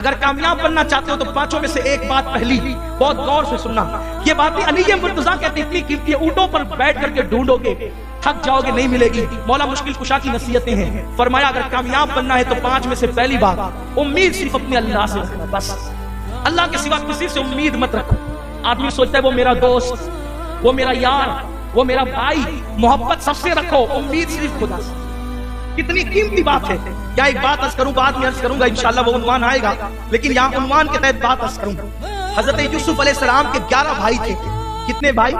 اگر کامیاب بننا چاہتے ہو تو پانچوں میں سے ایک بات پہلی بہت غور سے سننا. یہ باتیں علی مرتضیٰ کہتے اتنی قیمتی ہے، اونٹوں پر بیٹھ کر کے ڈھونڈو گے تھک جاؤ گے، نہیں ملے گی. مولا مشکل کشا کی نصیحتیں ہیں. فرمایا اگر کامیاب بننا ہے تو پانچ میں سے پہلی بات امید صرف اپنے اللہ سے رکھنا. بس اللہ کے سوا کسی سے امید مت رکھو. آدمی سوچتا ہے وہ میرا دوست، وہ میرا یار، وہ میرا بھائی، محبت سب سے رکھو، امید صرف خدا سے. کتنی قیمتی بات ہے. یا ایک بات عرض کروں، بعد میں عرض کروں گا انشاءاللہ، وہ عنوان آئے گا، لیکن یہاں عنوان کے تحت بات عرض کروں. حضرت یوسف علیہ السلام کے 11 بھائی تھے. کتنے بھائی؟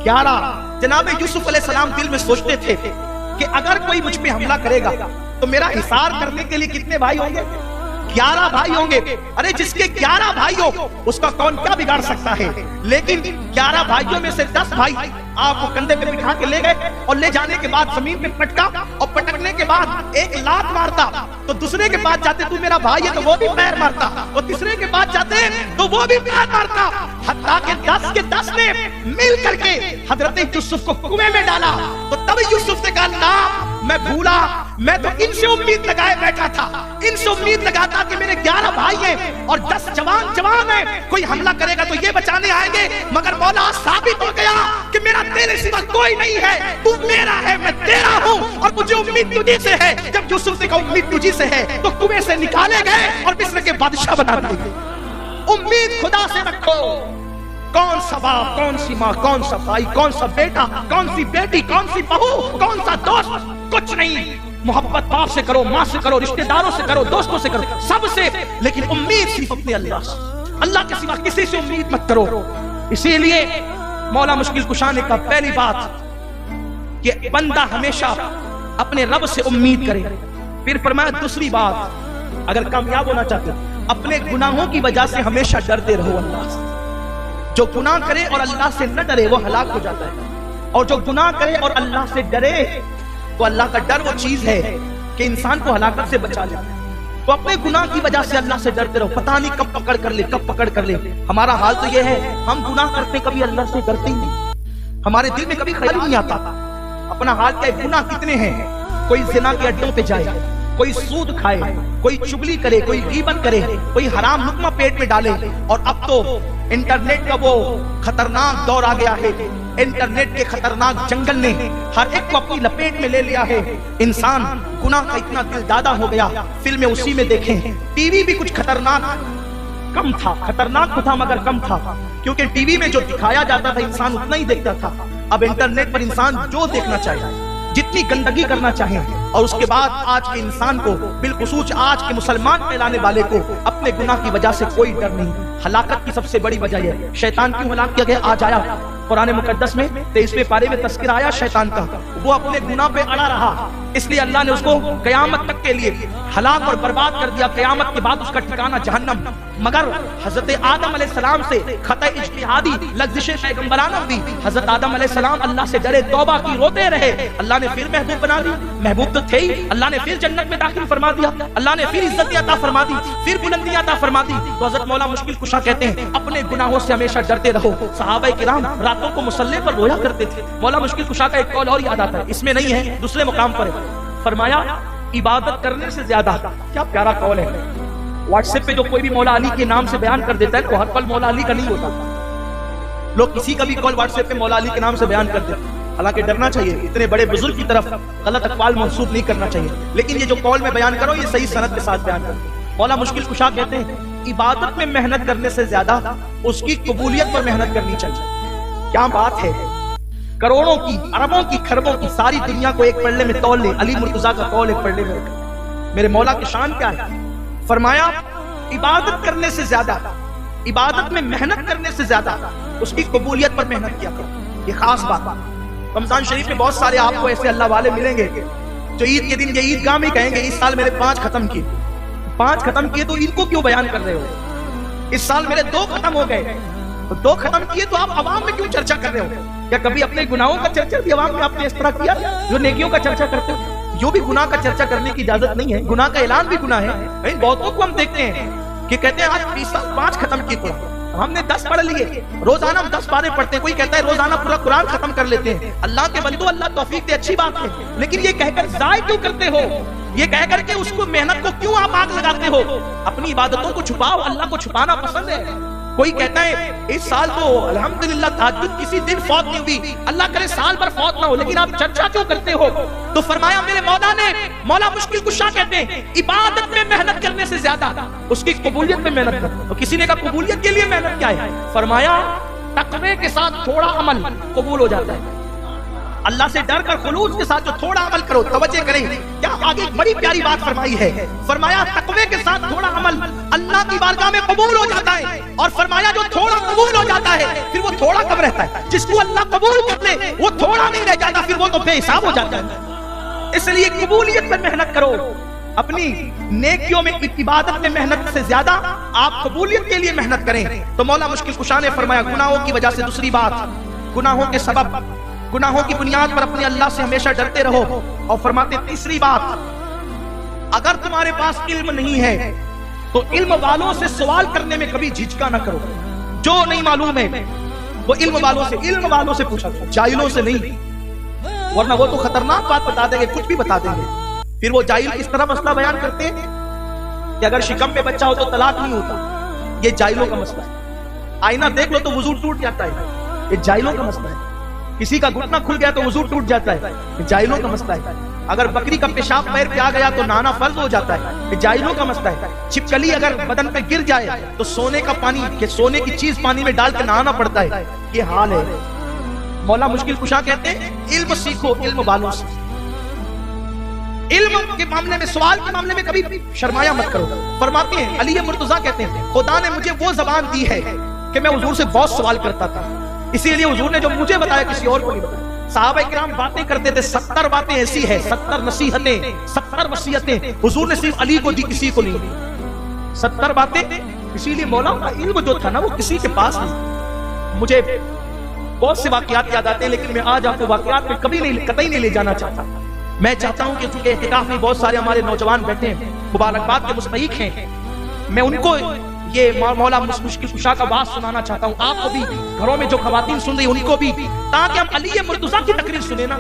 11. جناب یوسف علیہ السلام دل میں سوچتے تھے کہ اگر کوئی مجھ پہ حملہ کرے گا تو میرا حصار کرنے کے لیے کتنے بھائی ہوں گے؟ 11 بھائی ہوں گے. ارے جس کے 11 بھائی ہو اس کا کون کیا بگاڑ سکتا ہے؟ لیکن 11 بھائیوں میں سے 10 بھائی آپ کو کندھے پہ بٹھا کے لے گئے اور لے جانے کے بعد زمین پہ پٹکا، اور پٹکنے کے بعد ایک لات مارتا تو دوسرے کے بعد جاتے تو میرا بھائی ہے تو وہ بھی پیر مارتا، اور تیسرے کے بعد جاتے تو وہ بھی پیر مارتا، حتیٰ کہ 10 کے 10 نے مل کر کے حضرت یوسف کو کنویں میں ڈالا. تو تب یوسف نے کہا نا میں بھولا، میں تو ان سے امید لگائے بیٹھا تھا، ان سے امید لگاتا کہ میرے 11 بھائی ہیں اور 10 جوان ہیں، کوئی حملہ کرے گا تو یہ بچانے آئیں گے، مگر مولا ثابت ہو گیا کہ میرا تیرے سوا کوئی نہیں ہے، تو میرا ہے میں تیرا ہوں، اور مجھے امید تجھی سے ہے. جب یوسف نے کہا امید تجھی سے ہے تو کنویں سے نکالے گئے اور مصر کے بادشاہ بنا دیے گئے. امید خدا سے رکھو. کون سا باپ، کون سی ماں، کون سا بھائی، کون سا بیٹا، کون سی بیٹی، کون سی بہو، کون سا دوست، کچھ نہیں. محبت باپ سے کرو، ماں سے کرو، رشتہ داروں سے کرو، دوستوں سے کرو، سب سے، لیکن امید صرف اپنے اللہ سے. اللہ کے سوا کسی سے امید مت کرو. اسی لیے مولا مشکل کشا نے کہا پہلی بات کہ بندہ ہمیشہ اپنے رب سے امید کرے. پھر فرمایا دوسری بات اگر کامیاب ہونا چاہتے اپنے گناہوں کی وجہ سے ہمیشہ ڈرتے رہو اللہ سے. جو گناہ کرے اور اللہ سے نہ ڈرے وہ ہلاک ہو جاتا ہے، اور جو گناہ کرے اور اللہ سے ڈرے تو اللہ کا ڈر وہ چیز ہے کہ انسان کو ہلاکت سے بچا لیتا ہے. تو اپنے گناہ کی وجہ سے اللہ سے ڈرتے رہو. پتہ نہیں کب پکڑ کر لے، کب پکڑ کر لے. ہمارا حال تو یہ ہے ہم گناہ کرتے کبھی اللہ سے ڈرتے ہی نہیں، ہمارے دل میں کبھی خیال نہیں آتا. اپنا حال کیا ہے، گناہ کتنے ہیں. کوئی زنا کے اڈوں پہ جائے، کوئی سود کھائے، کوئی چغلی کرے، کوئی غیبت کرے، کوئی حرام لقمہ پیٹ میں ڈالے. اور اب تو انٹرنیٹ کا وہ خطرناک دور آ گیا ہے. انٹرنیٹ کے خطرناک جنگل نے ہر ایک کو اپنی لپیٹ میں لے لیا ہے. انسان گناہ کا اتنا دل دادا ہو گیا. فلمیں اسی میں دیکھیں، ٹی وی بھی کچھ خطرناک کم تھا، خطرناک تو تھا مگر کم تھا، کیونکہ ٹی وی میں جو دکھایا جاتا تھا انسان اتنا ہی دیکھتا تھا. اب انٹرنیٹ پر انسان جو دیکھنا چاہے، جتنی گندگی کرنا چاہے، اور اس کے بعد آج کے انسان کو، بالخصوص آج کے مسلمان کہلانے والے کو اپنے گناہ کی وجہ سے کوئی ڈر نہیں. ہلاکت کی سب سے بڑی وجہ یہ شیطان کیوں ہلاک کیا گیا. آج آیا قرآن مقدس میں 23ویں پارے میں تذکرہ آیا شیطان کا. وہ اپنے گناہ پہ اڑا رہا، اس لیے اللہ نے اس کو قیامت تک کے لیے ہلاک اور برباد کر دیا. قیامت کے بعد اس کا ٹھکانہ جہنم. مگر حضرت آدم علیہ السلام سے خطا اجتہادی لغزش پیغمبرانہ ہوئی. حضرت آدم علیہ السلام اللہ سے ڈرے، توبہ کی، روتے رہے. اللہ نے پھر محبوب بنا دی. محبوب تو تھے ہی، اللہ نے پھر جنت میں داخل فرما دیا. اللہ نے پھر عزت عطا فرما دی، پھر بلندیاں عطا فرما دی. تو حضرت مولا مشکل کشا کہتے ہیں اپنے گناہوں سے ہمیشہ ڈرتے رہو. صحابہ کرام راتوں کو مصلی پر رویا کرتے تھے. مولا مشکل کشا کا ایک قول اور یاد آتا ہے، اس میں نہیں ہے، دوسرے مقام پر ہے. فرمایا عبادت کرنے سے زیادہ، کیا پیارا قول ہے. واٹس ایپ پہ جو کوئی بھی مولا علی کے نام سے بیان کر دیتا ہے تو ہر پل مولا علی کا نہیں ہوتا. لوگ کسی کا بھی قول واٹس ایپ پہ مولا علی کے نام سے بیان کر دیتے ہیں. حالانکہ ڈرنا چاہیے، اتنے بڑے بزرگ کی طرف غلط اقوال منسوب نہیں کرنا چاہیے. لیکن یہ جو قول میں بیان کرو یہ صحیح سند کے ساتھ بیان کرو. مولا مشکل کشا کہتے ہیں عبادت میں محنت کرنے سے زیادہ اس کی قبولیت پر محنت کرنی چاہیے. کیا بات ہے، کروڑوں کی، اربوں کی، خربوں کی ساری دنیا کو ایک پلڑے میں تول لے. علی مرتضیٰ کا قول ایک پلڑے میں رکھا. میرے مولا کی شان کیا ہے. فرمایا عبادت کرنے سے زیادہ، عبادت میں محنت کرنے سے زیادہ اس کی قبولیت پر محنت کیا کرو. یہ خاص بات. رمضان شریف میں بہت سارے آپ کو ایسے اللہ والے ملیں گے جو عید کے دن یہ عید گاہ میں کہیں گے اس سال میرے 5 ختم کیے. 5 ختم کیے تو ان کو کیوں بیان کر رہے ہو. اس سال میرے 2 ختم ہو گئے تو 2 ختم کیے تو آپ عوام میں کیوں چرچا کر رہے ہو. کیا کبھی اپنے گناہوں کا چرچا بھی عوام میں آپ نے اس طرح کیا جو نیکیوں کا چرچا کرتے ہو. جو بھی گناہ کا چرچا کرنے کی اجازت نہیں ہے، گناہ کا اعلان بھی گناہ ہے. بہتوں کو ہم دیکھتے ہیں کہ کہتے ہیں آج 20 سال 5 ختم کیے قرآن. ہم نے 10 پڑھ لیے، روزانہ ہم 10 پارے پڑھتے ہیں، کوئی کہتا ہے روزانہ پورا قرآن ختم کر لیتے ہیں، اللہ کے بندو اللہ توفیق دے، اچھی بات ہے، لیکن یہ کہہ کر ضائع کیوں کرتے ہو؟ یہ کہہ کر کے اس کو محنت کو کیوں آپ آگ لگاتے ہو؟ اپنی عبادتوں کو چھپاؤ، اللہ کو چھپانا پسند ہے۔ کوئی کہتا ہے اس سال تو الحمدللہ تہجد کسی دن فوت نہیں ہوئی، اللہ کرے سال بھر فوت نہ ہو، لیکن آپ چرچا کیوں کرتے ہو؟ تو فرمایا میرے مولا مشکل کشا کہتے ہیں عبادت میں محنت کرنے سے زیادہ اس کی قبولیت میں محنت کر۔ تو کسی نے کہا قبولیت کے لیے محنت کیا ہے؟ فرمایا تقوی کے ساتھ تھوڑا عمل قبول ہو جاتا ہے۔ اللہ سے ڈر کر خلوص کے ساتھ جو تھوڑا عمل کرو، توجہ کریں کیا آگے ایک بڑی پیاری بات فرمائی ہے، فرمایا تقوی کے ساتھ تھوڑا عمل اللہ کی بارگاہ میں قبول ہو جاتا ہے، اور فرمایا جو تھوڑا قبول ہو جاتا ہے پھر وہ تھوڑا کب رہتا ہے؟ جس کو اللہ قبول کر لے وہ تھوڑا نہیں رہ جاتا، پھر وہ تو بے حساب ہو جاتا ہے۔ اس لیے قبولیت پر محنت کرو، اپنی نیکیوں میں عبادت میں محنت سے زیادہ آپ قبولیت کے لیے محنت کریں۔ تو مولا مشکل کشا نے فرمایا گناہوں کی وجہ سے دوسری بات، گناہوں کے سبب، گناہوں کی بنیاد پر اپنے اللہ سے ہمیشہ ڈرتے رہو، اور فرماتے تیسری بات، اگر تمہارے پاس علم نہیں ہے تو علم والوں سے سوال کرنے میں کبھی جھجکا نہ کرو۔ جو نہیں معلوم ہے وہ علم والوں سے پوچھا کرو، جاہلوں سے نہیں، ورنہ وہ تو خطرناک بات بتا دیں گے، کچھ بھی بتا دیں گے۔ پھر وہ جاہل کس طرح مسئلہ بیان کرتے ہیں کہ اگر شکم میں بچہ ہو تو طلاق نہیں ہوتا، یہ جاہلوں کا مسئلہ ہے۔ آئینہ دیکھ لو تو وضو ٹوٹ جاتا ہے، یہ جاہلوں کا مسئلہ ہے۔ کسی کا گھٹنا کھل گیا تو وضو ٹوٹ جاتا ہے، یہ جاہلوں کا مسئلہ ہے۔ اگر بکری کا پیشاب پیر پہ آ گیا تو نہانا فرض ہو جاتا ہے، یہ جاہلوں کا مسئلہ ہے۔ چھپکلی اگر بدن پہ گر جائے تو سونے کا پانی کہ سونے کی چیز پانی میں ڈال کے نہانا پڑتا ہے، یہ حال ہے۔ مولا مشکل کشا کہتے ہیں علم سیکھو علم والوں سے، علم کے معاملے میں، سوال کے معاملے میں کبھی شرمایا مت کرو۔ فرماتے ہیں علی مرتضیٰ کہتے ہیں خدا نے مجھے وہ زبان دی ہے کہ میں حضور سے بہت سوال کرتا تھا، اسی لیے حضور نے جو مجھے بتایا کسی اور کو نہیں بتایا۔ صحابہ کرام باتیں کرتے تھے، 70 باتیں ایسی ہیں، 70 نصیحتیں، 70 وصیتیں حضور نے صرف علی کو دی، کسی کو نہیں دی۔ 70 باتیں، اسی لیے مولا کا علم جو تھا نا وہ کسی کے پاس نہیں۔ مجھے بہت سے واقعات یاد آتے ہیں، لیکن میں آج آپ کو واقعات میں قطعی نہیں لے جانا چاہتا۔ میں چاہتا ہوں کہ چونکہ اعتکاف میں بہت سارے ہمارے نوجوان بیٹھے ہیں، مبارکباد کے مستحق ہیں، میں ان کو یہ مولا مشکل کشا کا بات سنانا چاہتا ہوں، آپ کو بھی، گھروں میں جو خواتین سن رہی ہیں ان کو بھی، تاکہ ہم علی مرتضیٰ کی تقریر سنیں نا۔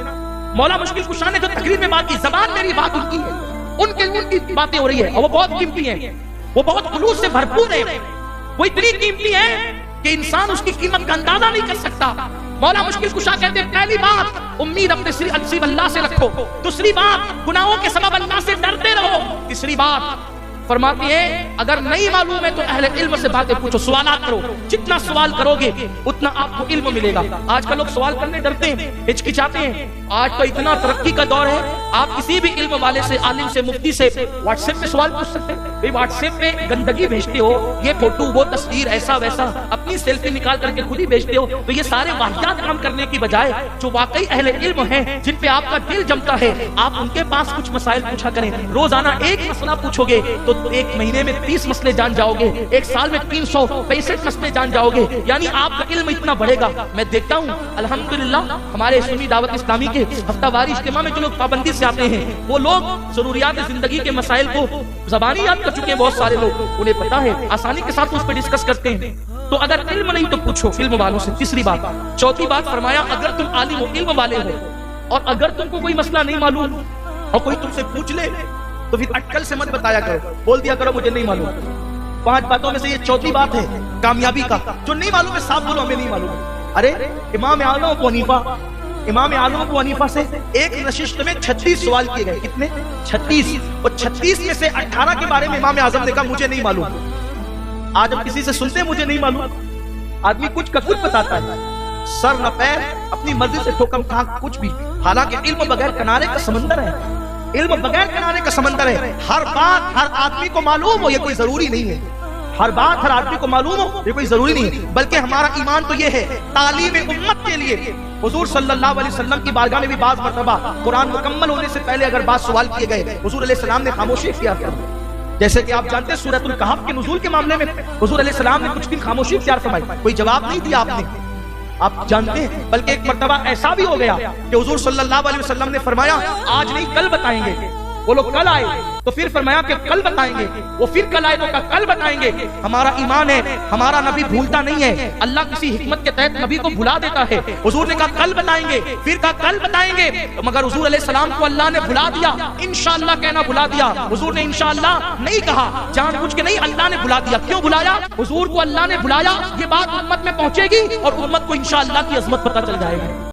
مولا مشکل کشا نے جو تقریر میں بات کی، زبان میری بات ان کی ہے، ان کی باتیں ہو رہی ہے، اور وہ بہت قیمتی ہیں، وہ بہت خلوص سے بھرپور ہے، وہ اتنی قیمتی ہے کہ انسان اس کی قیمت کا اندازہ نہیں کر سکتا۔ مولا مشکل کشا کہتے ہیں پہلی بات امید اپنے صرف اللہ سے رکھو، دوسری بات گناہوں کے سبب اللہ سے ڈرتے رہو، تیسری بات فرماتی ہے اگر نہیں معلوم ہے تو اہل علم سے باتیں پوچھو، سوالات کرو، جتنا سوال کرو گے اتنا آپ کو علم ملے گا۔ آج کل لوگ سوال کرنے ڈرتے ہیں، ہچکچاتے ہیں، آج تو اتنا ترقی کا دور ہے، آپ کسی بھی علم والے سے، عالم سے، مفتی سے واٹس ایپ پہ سوال پوچھ سکتے ہیں۔ بھئی واٹس ایپ پہ گندگی بھیجتے ہو، یہ فوٹو وہ تصویر ایسا ویسا، اپنی سیلفی نکال کر کے خود ہی بھیجتے ہو، تو یہ سارے واحدات کام کرنے کی بجائے جو واقعی اہل علم ہیں، جن پہ آپ کا دل جمتا ہے، آپ ان کے پاس کچھ مسائل پوچھا کریں۔ روزانہ ایک مسئلہ پوچھو گے تو ایک مہینے میں 30 مسئلے جان جاؤ گے، ایک سال میں 365 مسئلے جان جاؤ گے، یعنی آپ کا علم اتنا بڑھے گا۔ میں دیکھتا ہوں الحمدللہ ہمارے سنی دعوت اسلامی کے ہفتہ واری اجتماع میں جو لوگ پابندی سے آتے ہیں، وہ لوگ ضروریات زندگی کے مسائل کو زبانی یاد کر چکے ہیں، بہت سارے لوگ، انہیں پتا ہے، آسانی کے ساتھ اس پہ ڈسکس کرتے ہیں۔ تو اگر علم نہیں تو پوچھو علم والوں سے، تیسری بات۔ چوتھی بات فرمایا اگر تم عالم ہو، علم والے ہو، اور اگر تم کو کوئی مسئلہ نہیں معلوم اور کوئی تم سے پوچھ لے تو پھر اٹکل سے مت بتایا کرو، بول دیا کرو مجھے نہیں معلوم۔ 5 باتوں میں سے یہ چوتھی بات ہے کامیابی کا، جو نہیں معلوم ہے صاحب بولو ہمیں نہیں معلوم۔ ارے امام اعظم ابو حنیفہ سے ایک نشست میں 36 سوال کیے گئے، کتنے؟ 36، اور 36 میں سے 18 کے بارے میں امام اعظم نے کہا مجھے نہیں معلوم۔ آج ہم کسی سے سنتے ہیں مجھے نہیں معلوم، آدمی کچھ کا کچھ بتاتا ہے، سر نہ پیر، اپنی مرضی سے ٹھوکم ٹھاک کچھ بھی، حالانکہ علم بغیر کنارے کا سمندر ہے، علم بغیر کنارے کا سمندر ہے۔ ہر بات ہر آدمی کو معلوم ہو یہ کوئی ضروری نہیں ہے، ہر بات ہر آدمی کو معلوم ہو یہ کوئی ضروری نہیں ہے، بلکہ ہمارا ایمان تو یہ ہے تعلیم امت کے لیے۔ حضور صلی اللہ علیہ وسلم کی بارگاہ میں بھی بعض مرتبہ قرآن مکمل ہونے سے پہلے اگر بعض سوال کیے گئے، حضور علیہ السلام نے خاموشی اختیار کر دی۔ جیسے کہ آپ جانتے ہیں سورۃ الکہف کے نزول کے معاملے میں حضور علیہ السلام نے کچھ دن خاموشی اختیار فرمائی، کوئی جواب نہیں دیا آپ نے، آپ جانتے ہیں۔ بلکہ ایک مرتبہ ایسا بھی ہو گیا کہ حضور صلی اللہ علیہ وسلم نے فرمایا آج نہیں کل بتائیں گے، وہ لوگ کل آئے تو پھر فرمایا کہ کل بتائیں گے، وہ پھر کل آئے تو کہا کل بتائیں گے۔ ہمارا ایمان ہے، ہمارا نبی بھولتا نہیں ہے، اللہ کسی حکمت کے تحت نبی کو بھلا دیتا ہے۔ حضور نے کہا کل بتائیں گے، پھر کہا کل بتائیں گے، مگر حضور علیہ السلام کو اللہ نے بھلا دیا، انشاءاللہ کہنا بھلا دیا۔ حضور نے انشاءاللہ نہیں کہا، جان بوجھ کے نہیں، اللہ نے بھلا دیا۔ کیوں بھلایا؟ حضور کو اللہ نے بھلایا، یہ بات امت میں پہنچے گی اور امت کو انشاءاللہ کی عظمت پتہ چل جائے گی۔